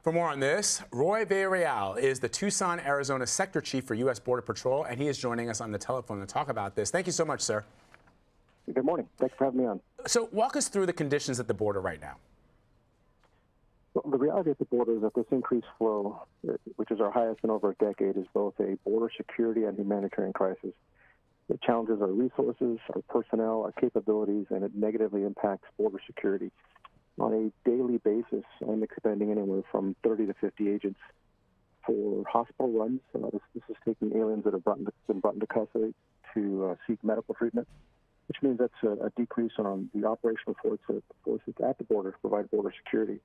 For more on this, Roy Villareal is the Tucson, Arizona Sector Chief for U.S. Border Patrol, and he is joining us on the telephone to talk about this. Thank you so much, sir. Good morning. Thanks for having me on. So walk us through the conditions at the border right now. Well, the reality at the border is that this increased flow, which is our highest in over a decade, is both a border security and humanitarian crisis. It challenges our resources, our personnel, our capabilities, and it negatively impacts border security. On a daily basis, I'm expending anywhere from 30 to 50 agents for hospital runs. This is taking aliens that have been brought into custody to seek medical treatment, which means that's a decrease on the operational forces at the border to provide border security.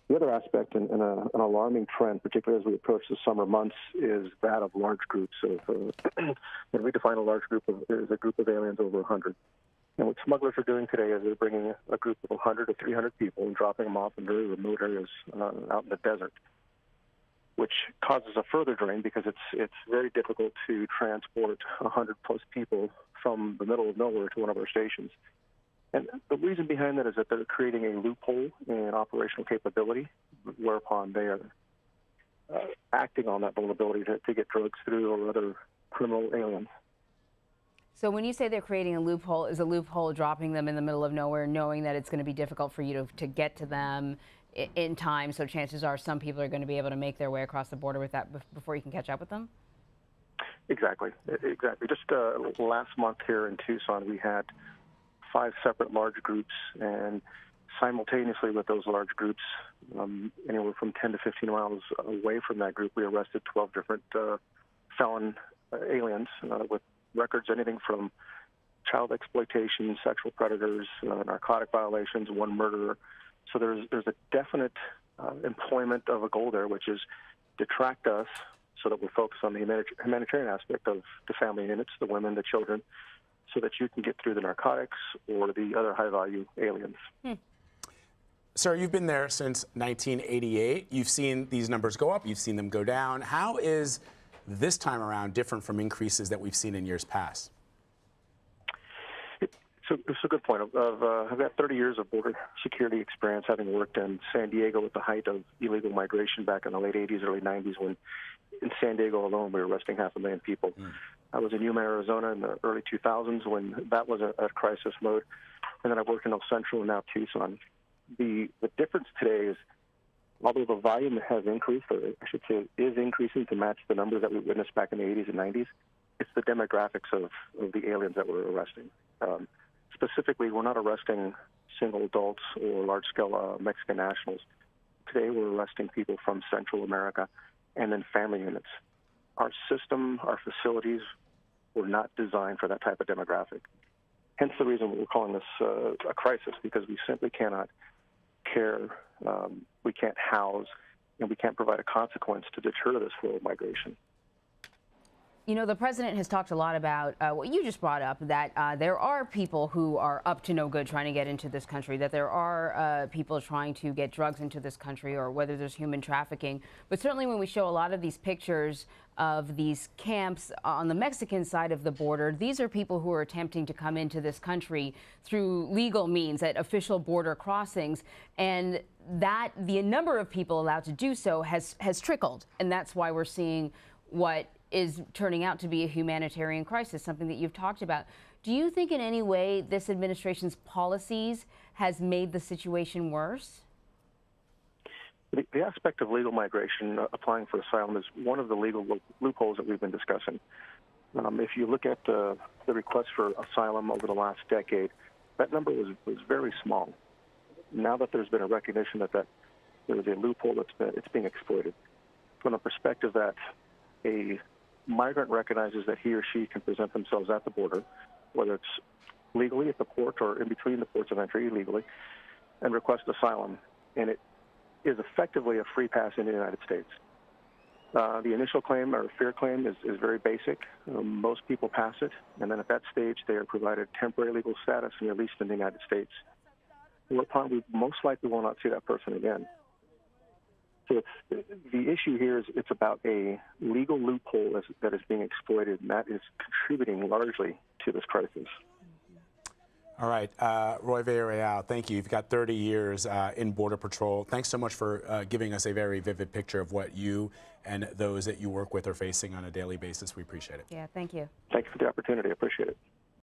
The other aspect, and an alarming trend, particularly as we approach the summer months, is that of large groups. So when we define a large group, is a group of aliens over 100. And what smugglers are doing today is they're bringing a group of 100 to 300 people and dropping them off in very remote areas out in the desert, which causes a further drain because it's very difficult to transport 100-plus people from the middle of nowhere to one of our stations. And the reason behind that is that they're creating a loophole in operational capability, whereupon they are acting on that vulnerability to get drugs through or other criminal aliens. So when you say they're creating a loophole, is a loophole dropping them in the middle of nowhere, knowing that it's going to be difficult for you to get to them in time, so chances are some people are going to be able to make their way across the border with that before you can catch up with them? Exactly. Just last month here in Tucson, we had 5 separate large groups, and simultaneously with those large groups, anywhere from 10 to 15 miles away from that group, we arrested 12 different felon aliens with records anything from child exploitation, sexual predators, narcotic violations, 1 murderer. So there's a definite employment of a goal there, which is detract us so that we're focused on the humanitarian aspect of the family units, the women, the children, so that you can get through the narcotics or the other high-value aliens. Sir, you've been there since 1988. You've seen these numbers go up. You've seen them go down. How is this time around different from increases that we've seen in years past? It's a good point. I've got 30 years of border security experience, having worked in San Diego at the height of illegal migration back in the late 80s, early 90s, when in San Diego alone we were arresting 500,000 people. I was in Yuma, Arizona in the early 2000s when that was a crisis mode. And then I worked in El Centro and now Tucson. The difference today is, although the volume has increased, or I should say is increasing to match the numbers that we witnessed back in the 80s and 90s, it's the demographics of the aliens that we're arresting. Specifically, we're not arresting single adults or large-scale Mexican nationals. Today, we're arresting people from Central America and then family units. Our system, our facilities were not designed for that type of demographic. Hence the reason we're calling this a crisis, because we simply cannot care, we can't house, and we can't provide a consequence to deter this flow of migration. You know, the president has talked a lot about what you just brought up, that there are people who are up to no good trying to get into this country, that there are people trying to get drugs into this country, or whether there's human trafficking. But certainly when we show a lot of these pictures of these camps on the Mexican side of the border, these are people who are attempting to come into this country through legal means at official border crossings. And that the number of people allowed to do so has trickled. And that's why we're seeing what is turning out to be a humanitarian crisis, something that you've talked about. Do you think in any way this administration's policies has made the situation worse? The aspect of legal migration, applying for asylum, is one of the legal loopholes that we've been discussing. If you look at the requests for asylum over the last decade, that number was very small. Now that there's been a recognition that there is a loophole it's being exploited, from the perspective that a migrant recognizes that he or she can present themselves at the border, whether it's legally at the port or in between the ports of entry illegally, and request asylum. And it is effectively a free pass into the United States. The initial claim or fear claim is very basic. Most people pass it, and then at that stage they are provided temporary legal status and released in the United States, whereupon we most likely will not see that person again. So the issue here is it's about a legal loophole that is being exploited, and that is contributing largely to this crisis. All right, Roy Villareal, thank you. You've got 30 years in Border Patrol. Thanks so much for giving us a very vivid picture of what you and those that you work with are facing on a daily basis. We appreciate it. Yeah, thank you. Thank you for the opportunity. I appreciate it.